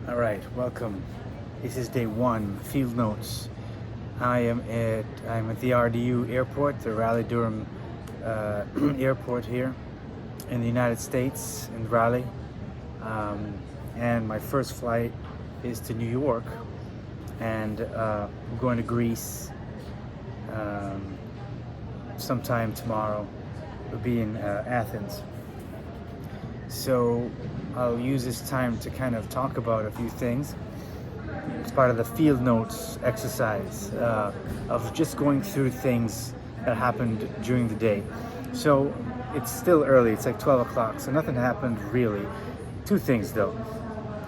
All right, welcome. This is day one, field notes. I'm at the RDU airport, the Raleigh Durham airport here in the United States, in Raleigh. And my first flight is to New York, and I'm going to Greece sometime tomorrow. We'll be in Athens. So I'll use this time to kind of talk about a few things. It's part of the field notes exercise of just going through things that happened during the day. So it's still early, it's like 12 o'clock, so nothing happened really. Two things though.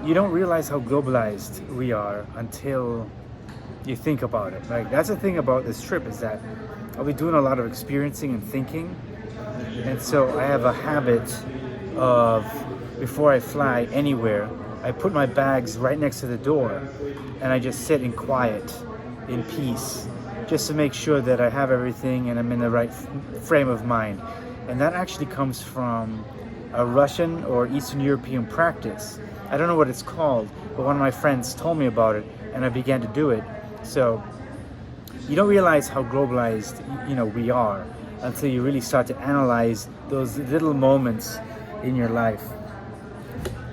You don't realize how globalized we are until you think about it. Like, that's the thing about this trip, is that I'll be doing a lot of experiencing and thinking. And so I have a habit of, before I fly anywhere, I put my bags right next to the door and I just sit in quiet, in peace, just to make sure that I have everything and I'm in the right frame of mind. And that actually comes from a Russian or Eastern European practice. I don't know what it's called, but one of my friends told me about it and I began to do it. So you don't realize how globalized, we are until you really start to analyze those little moments in your life.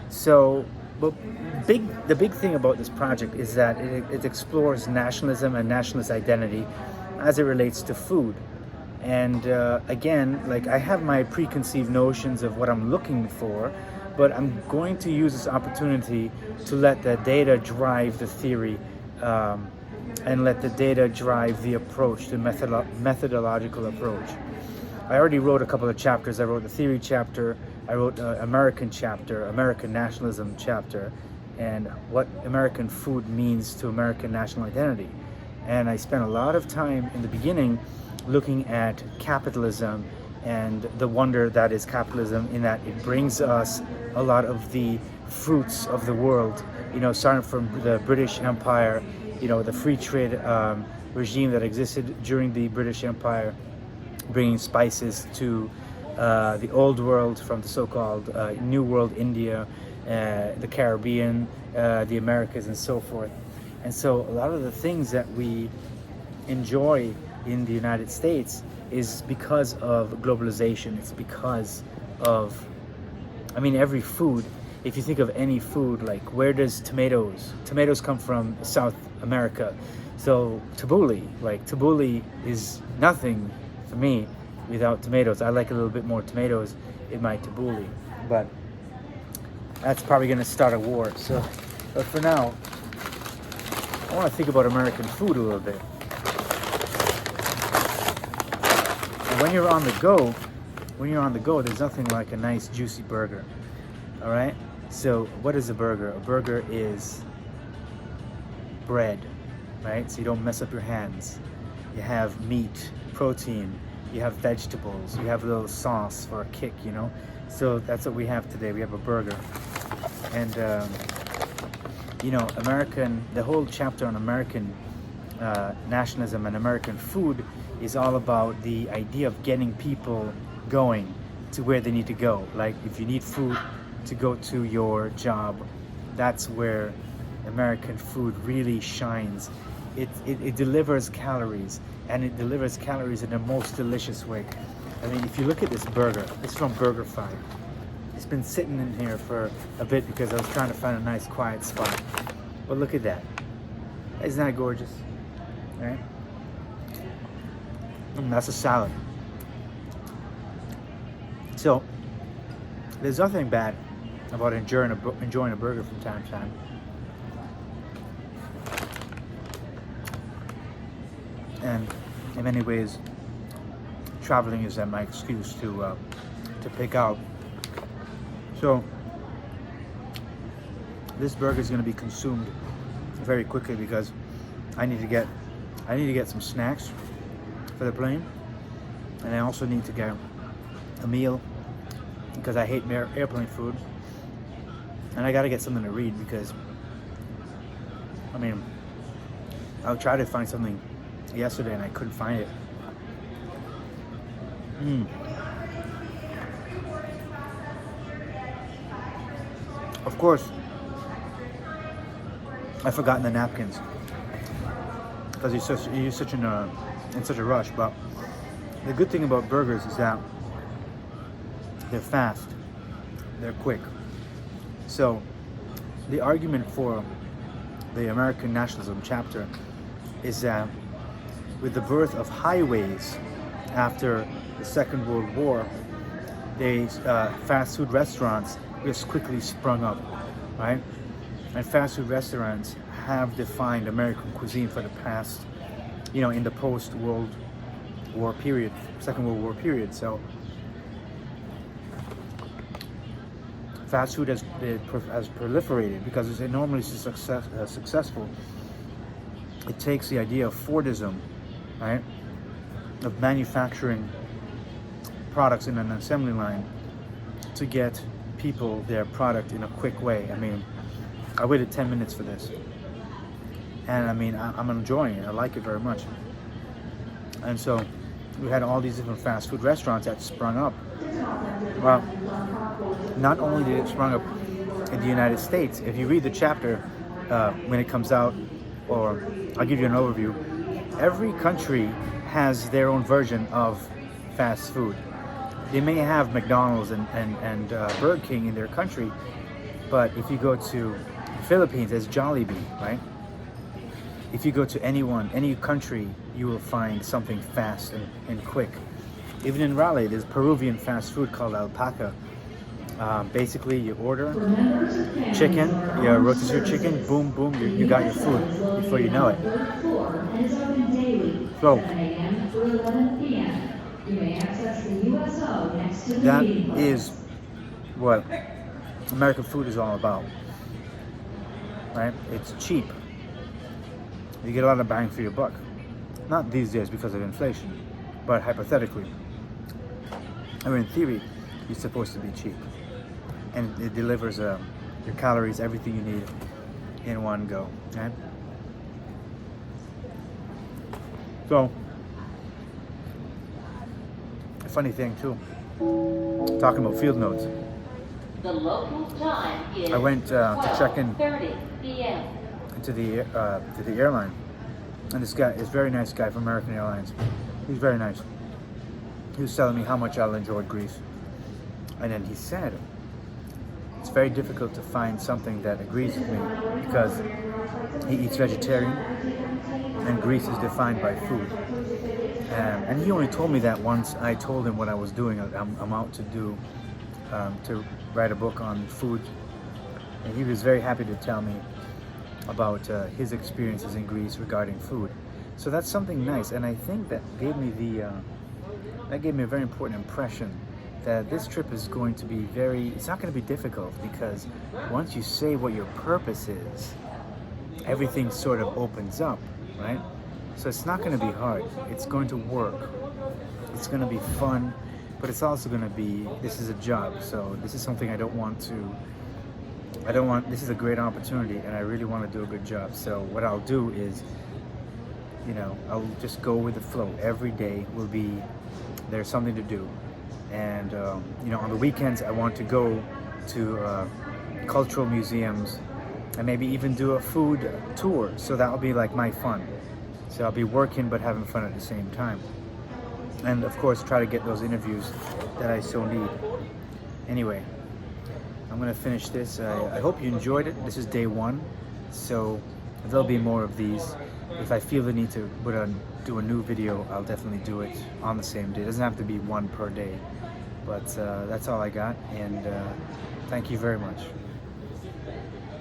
So, but the big thing about this project is that it explores nationalism and nationalist identity as it relates to food. And again, like, I have my preconceived notions of what I'm looking for, but I'm going to use this opportunity to let the data drive the theory, and let the data drive the approach, the methodological approach. I already wrote a couple of chapters. I wrote the theory chapter, I wrote an American chapter, American nationalism chapter, and what American food means to American national identity. And I spent a lot of time in the beginning looking at capitalism and the wonder that is capitalism, in that it brings us a lot of the fruits of the world, starting from the British Empire, the free trade regime that existed during the British Empire, bringing spices to the old world from the so-called New World, India, the Caribbean, the Americas, and so forth. And so a lot of the things that we enjoy in the United States is because of globalization. It's because of, every food. If you think of any food, like, where does tomatoes come from? South America. So tabbouleh is nothing for me without tomatoes. I like a little bit more tomatoes in my tabbouleh, but that's probably going to start a war. So, but for now, I want to think about American food a little bit. And when you're on the go, there's nothing like a nice juicy burger. All right. So what is a burger? A burger is bread, right? So you don't mess up your hands. You have meat, protein, you have vegetables, you have a little sauce for a kick, So that's what we have today. We have a burger. And, the whole chapter on American nationalism and American food is all about the idea of getting people going to where they need to go. Like, if you need food to go to your job, that's where American food really shines. It delivers calories, and it delivers calories in the most delicious way. If you look at this burger, it's from BurgerFi. It's been sitting in here for a bit because I was trying to find a nice quiet spot. But look at that. Isn't that gorgeous? Right? That's a salad. So there's nothing bad about enjoying a burger from time to time. And in many ways, traveling is my excuse to pick out. So this burger is going to be consumed very quickly because I need to get some snacks for the plane, and I also need to get a meal because I hate airplane food, and I got to get something to read because I'll try to find something yesterday and I couldn't find it. Of course, I've forgotten the napkins because you're such in such a rush. But the good thing about burgers is that they're fast, they're quick. So the argument for the American nationalism chapter is that with the birth of highways after the Second World War, fast food restaurants just quickly sprung up, right? And fast food restaurants have defined American cuisine for the past, in the post-World War period, Second World War period. So fast food has proliferated because it's enormously successful. It takes the idea of Fordism, right, of manufacturing products in an assembly line to get people their product in a quick way. I mean, I waited 10 minutes for this, and I mean, I'm enjoying it. I like it very much. And so we had all these different fast food restaurants that sprung up. Well, not only did it sprung up in the United States, if you read the chapter when it comes out, or I'll give you an overview, every country has their own version of fast food. They may have McDonald's and Burger King in their country, but if you go to Philippines, there's Jollibee, right? If you go to any country, you will find something fast and quick. Even in Raleigh, there's Peruvian fast food called alpaca. Basically, you order chicken, you rotisserie chicken, boom, boom, you got your food before you know it. So, that is what American food is all about, right? It's cheap. You get a lot of bang for your buck. Not these days because of inflation, but hypothetically. I mean, in theory, it's supposed to be cheap. And it delivers your calories, everything you need in one go, right? So, a funny thing too, talking about field notes. The local time is I went to check in 12:30 p.m. to the airline, and this very nice guy from American Airlines. He's very nice. He was telling me how much I enjoyed Greece, and then he said, it's very difficult to find something that agrees with me because he eats vegetarian, and Greece is defined by food. And he only told me that once I told him what I was doing. I'm out to do to write a book on food, and he was very happy to tell me about his experiences in Greece regarding food. So that's something nice, and I think that gave me a very important impression that this trip is going to be it's not going to be difficult, because once you say what your purpose is, everything sort of opens up, right? So it's not going to be hard. It's going to work. It's going to be fun, but it's also going to be, this is a job, so this is something this is a great opportunity, and I really want to do a good job. So what I'll do is, I'll just go with the flow. Every day there's something to do. And, on the weekends, I want to go to cultural museums and maybe even do a food tour. So that'll be like my fun. So I'll be working but having fun at the same time. And of course, try to get those interviews that I so need. Anyway, I'm gonna finish this. I hope you enjoyed it. This is day one, so there'll be more of these. If I feel the need to do a new video, I'll definitely do it on the same day. It doesn't have to be one per day, but that's all I got, and thank you very much.